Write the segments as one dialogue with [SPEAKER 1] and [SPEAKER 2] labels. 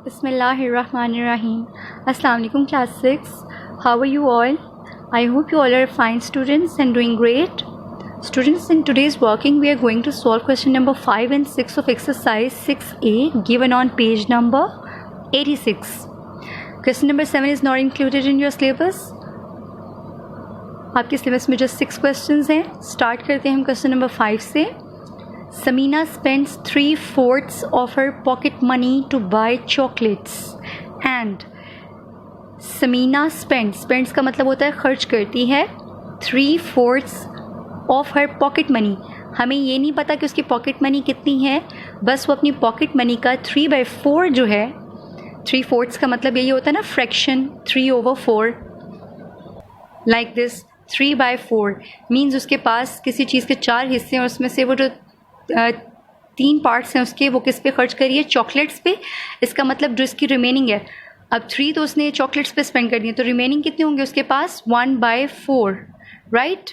[SPEAKER 1] Bismillahirrahmanirrahim. Assalamu alaikum class 6. How are you all? I hope you all are fine students and doing great. Students, in today's working we are going to solve question number 5 and 6 of exercise 6A given on page number 86. Question number 7 is not included in your syllabus. आपके syllabus में just 6 questions हैं. Start करते हैं हम question number 5 से. Samina spends 3/4 of her pocket money to buy chocolates and Samina spends का मतलब होता है खर्च करती है 3/4 of her pocket money. हमें ये नहीं पता कि उसकी पॉकेट मनी कितनी है, बस वो अपनी पॉकेट मनी का 3/4 जो है, 3/4 का मतलब यही होता है ना फ्रैक्शन 3/4 लाइक दिस. 3/4 मीन्स उसके पास किसी चीज़ के 4 हिस्से हैं और उसमें से वो जो 3 पार्ट्स हैं उसके वो किस पे खर्च करी है, चॉकलेट्स पे. इसका मतलब जो इसकी रिमेनिंग है, अब 3 तो उसने चॉकलेट्स पे स्पेंड कर दिए, तो रिमेनिंग कितने होंगे उसके पास 1/4 राइट.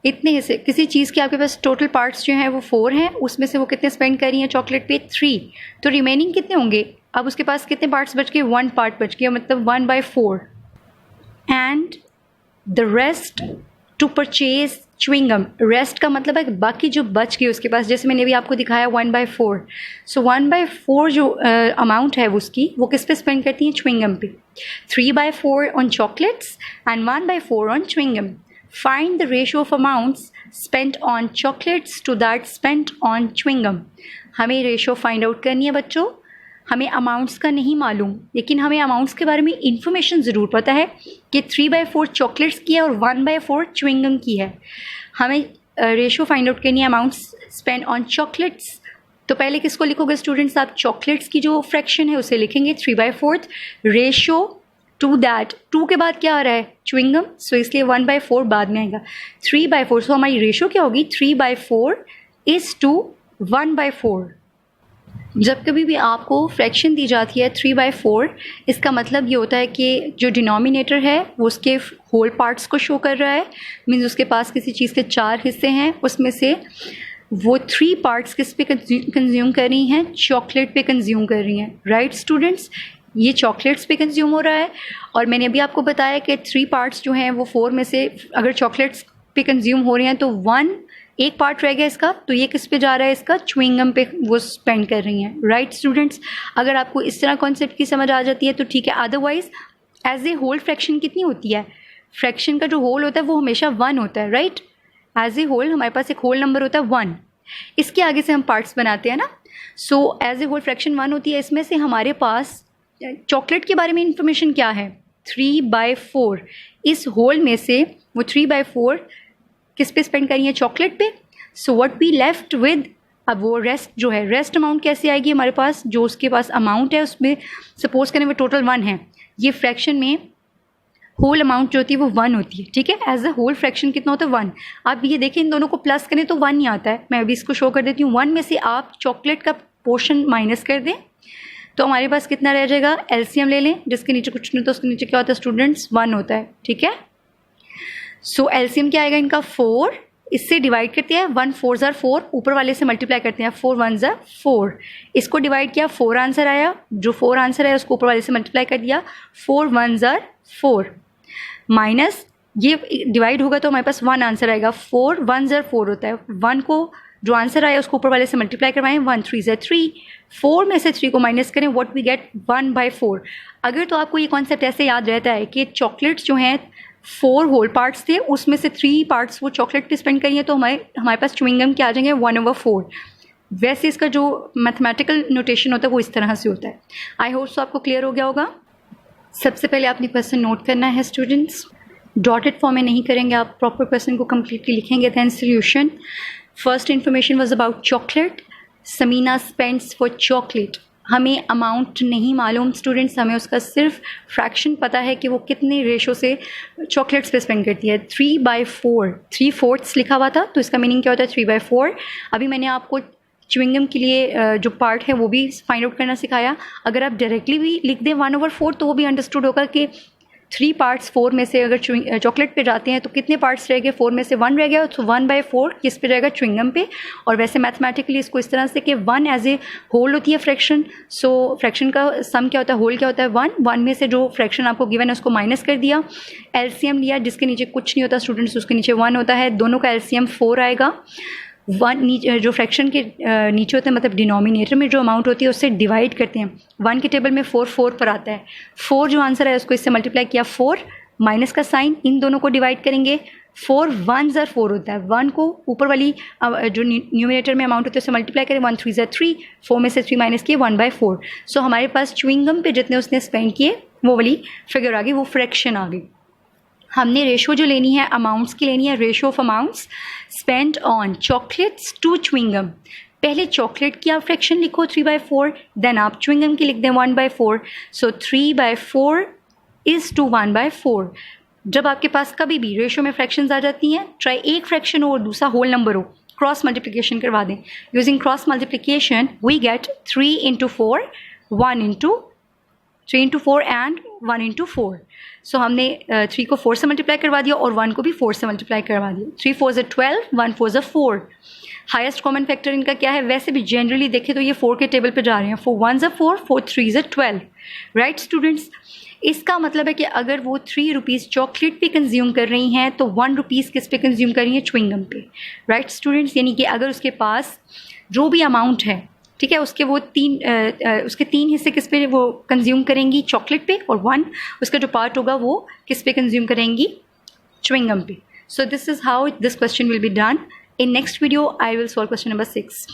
[SPEAKER 1] इतने हिस्से किसी चीज़ के आपके पास टोटल पार्ट्स जो हैं वो 4 हैं, उसमें से वो कितने स्पेंड कर रही हैं चॉकलेट पे 3, तो रिमेनिंग कितने होंगे. अब उसके पास कितने पार्ट्स बच गए, 1 पार्ट बच गया, मतलब 1/4 and the rest to purchase chewing gum. Rest का मतलब है बाकी जो बच गई उसके पास, जैसे मैंने अभी आपको दिखाया 1/4. सो 1/4 जो अमाउंट है उसकी वो किस पे स्पेंड करती हैं, च्युइंगम पे. 3/4 on chocolates and 1/4 on chewing gum. Find the ratio of amounts spent on chocolates to that spent on chewing gum. हमें रेशियो फाइंड आउट करनी है बच्चों. हमें अमाउंट्स का नहीं मालूम, लेकिन हमें अमाउंट्स के बारे में इंफॉर्मेशन ज़रूर पता है कि 3/4 चॉकलेट्स की है और 1/4 च्युइंगम की है. हमें रेशियो फाइंड आउट करनी है अमाउंट्स स्पेंड ऑन चॉकलेट्स. तो पहले किसको लिखोगे स्टूडेंट्स, आप चॉकलेट्स की जो फ्रैक्शन है उसे लिखेंगे 3/4 रेशियो टू दैट. 2 के बाद क्या आ रहा है, च्युइंगम, सो इसलिए 1/4 बाद में आएगा. 3/4 सो हमारी रेशियो क्या होगी, 3/4 इज़ टू 1/4. जब कभी भी आपको फ्रैक्शन दी जाती है 3/4, इसका मतलब ये होता है कि जो डिनोमिनेटर है वो उसके होल पार्ट्स को शो कर रहा है. मीन्स उसके पास किसी चीज़ के 4 हिस्से हैं, उसमें से वो 3 पार्ट्स किस पे कंज्यूम कर रही हैं, चॉकलेट पे कंज्यूम कर रही हैं. राइट स्टूडेंट्स, ये चॉकलेट्स पे कंज्यूम हो रहा है. और मैंने अभी आपको बताया कि 3 पार्ट्स जो हैं वो 4 में से अगर चॉकलेट्स पे कंज्यूम हो रही हैं तो 1 पार्ट रह गया इसका, तो ये किस पे जा रहा है, इसका च्युइंगम पे वो स्पेंड कर रही हैं. राइट स्टूडेंट्स, अगर आपको इस तरह कॉन्सेप्ट की समझ आ जाती है तो ठीक है. Otherwise as a whole fraction कितनी होती है, फ्रैक्शन का जो होल होता है वो हमेशा 1 होता है. राइट, एज ए होल हमारे पास एक होल नंबर होता है 1. इसके आगे से हम पार्ट्स बनाते हैं ना. So as a whole fraction 1 होती है. इसमें से हमारे पास चॉकलेट के बारे में इंफॉर्मेशन क्या है, 3/4. इस होल में से वो 3/4 किस पे स्पेंड करी है, चॉकलेट पे. So what we left with, अब वो रेस्ट जो है, रेस्ट अमाउंट कैसे आएगी हमारे पास, जो उसके पास अमाउंट है उसमें सपोज करें वो टोटल 1 है. ये फ्रैक्शन में होल अमाउंट जो होती है वो 1 होती है. ठीक है, एज अ होल फ्रैक्शन कितना होता है 1. आप ये देखें इन दोनों को प्लस करें तो 1 ही आता है. मैं अभी इसको शो कर देती हूँ. 1 में से आप चॉकलेट का पोर्शन माइनस कर दें तो हमारे पास कितना रह जाएगा, एलसीएम ले लें, जिसके नीचे कुछ नहीं तो उसके नीचे क्या होता है स्टूडेंट्स, 1 होता है. ठीक है, सो एलसीएम क्या आएगा इनका 4. इससे डिवाइड करते हैं, 1 4 ज़ार 4, ऊपर वाले से मल्टीप्लाई करते हैं, 4 1 ज़ार 4. इसको डिवाइड किया, 4 आंसर आया. जो 4 आंसर है उसको ऊपर वाले से मल्टीप्लाई कर दिया, 4 1 ज़ार 4 माइनस ये डिवाइड होगा तो हमारे पास 1 आंसर आएगा. 4 1 ज़ार 4 होता है. 1 को जो आंसर आया उसको ऊपर वाले से मल्टीप्लाई करवाएं, 1 3 ज़ार 3. 4 में से 3 को माइनस करें, व्हाट वी गेट 1/4. अगर तो आपको ये कॉन्सेप्ट ऐसे याद रहता है कि चॉकलेट्स जो हैं 4 होल पार्ट्स थे, उसमें से 3 पार्ट्स वो चॉकलेट पे स्पेंड करिए, तो हमारे पास च्युइंगम क्या आ जाएंगे 1/4. वैसे इसका जो मैथमेटिकल नोटेशन होता है वो इस तरह से होता है. आई होप सो आपको क्लियर हो गया होगा. सबसे पहले आपने क्वेश्चन नोट करना है स्टूडेंट्स. डॉटेड फॉर्म में नहीं करेंगे आप, प्रॉपर क्वेश्चन को कम्प्लीटली लिखेंगे. Then solution. First information was about chocolate. Samina spends for chocolate. हमें अमाउंट नहीं मालूम स्टूडेंट्स, हमें उसका सिर्फ फ्रैक्शन पता है कि वो कितने रेशो से चॉकलेट्स पे स्पेंड करती है. 3/4, 3/4 लिखा हुआ था, तो इसका मीनिंग क्या होता है 3/4. अभी मैंने आपको च्युइंगम के लिए जो पार्ट है वो भी फाइंड आउट करना सिखाया. अगर आप डायरेक्टली भी लिख दें 1/4 तो वो भी अंडरस्टूड होगा कि 3 पार्ट्स 4 में से अगर चॉकलेट पे जाते हैं तो कितने पार्ट्स रह गए, 4 में से 1 रह गया, तो 1/4 किस पे रहेगा, च्युइंगम पे। और वैसे मैथमेटिकली इसको इस तरह से कि 1 एज ए होल होती है फ्रैक्शन, सो फ्रैक्शन का सम क्या होता है, होल क्या होता है 1 में से जो फ्रैक्शन आपको गिवन है उसको माइनस कर दिया, एलसीएम लिया जिसके नीचे कुछ नहीं होता स्टूडेंट्स, उसके नीचे 1 होता है, दोनों का एलसीएम 4 आएगा। 1 जो फ्रैक्शन के नीचे होता है मतलब डिनोमिनेटर में जो अमाउंट होती है उससे डिवाइड करते हैं। 1 के टेबल में 4 पर आता है, 4 जो आंसर है उसको इससे मल्टीप्लाई किया, 4 माइनस का साइन, इन दोनों को डिवाइड करेंगे, 4 1 ज़र 4 होता है, 1 को ऊपर वाली जो न्यूमिनेटर में अमाउंट होती है उससे मल्टीप्लाई करें, 1 3 ज़र 3, 4 में से 3 माइनस किए 1/4। सो हमारे पास च्युइंगम पे जितने उसने स्पेंड किए वो वाली फिगर आ गई, वो फ्रैक्शन आ गई। हमने रेशो जो लेनी है अमाउंट्स की लेनी है, ratio of amounts spend on chocolates to chewing gum. पहले चॉकलेट की आप फ्रैक्शन लिखो 3/4, देन आप च्युइंगम की लिख दें 1/4। सो 3/4 इज़ टू 1/4। जब आपके पास कभी भी रेशो में फ्रैक्शंस आ जाती हैं, चाहे एक फ्रैक्शन हो और दूसरा होल नंबर हो, क्रॉस मल्टीप्लिकेशन करवा दें। Using cross multiplication we get 3 × 4, 3 × 4 and 1 × 4। सो हमने 3 को 4 से मल्टीप्लाई करवा दिया और 1 को भी 4 से मल्टीप्लाई करवा दिया। 3 4 ज़ 12, 1 4 ज़ 4। हाईएस्ट कॉमन फैक्टर इनका क्या है, वैसे भी जनरली देखें तो ये 4 के टेबल पे जा रहे हैं, 4 1 ज़ 4, 4 3 ज़ 12। राइट स्टूडेंट्स, इसका मतलब है कि अगर वो 3 रुपीज़ चॉकलेट पे कंज्यूम कर रही हैं तो 1 रुपीज़ किस पे कंज्यूम कर रही हैं, च्युइंगम पे। राइट स्टूडेंट्स, यानी कि अगर उसके पास जो भी अमाउंट है, ठीक है, उसके वो उसके 3 हिस्से किस पे वो कंज्यूम करेंगी, चॉकलेट पे, और 1 उसका जो पार्ट होगा वो किस पे कंज्यूम करेंगी, च्युइंगम पे। So this is how this question will be done. In next video I will solve question number 6।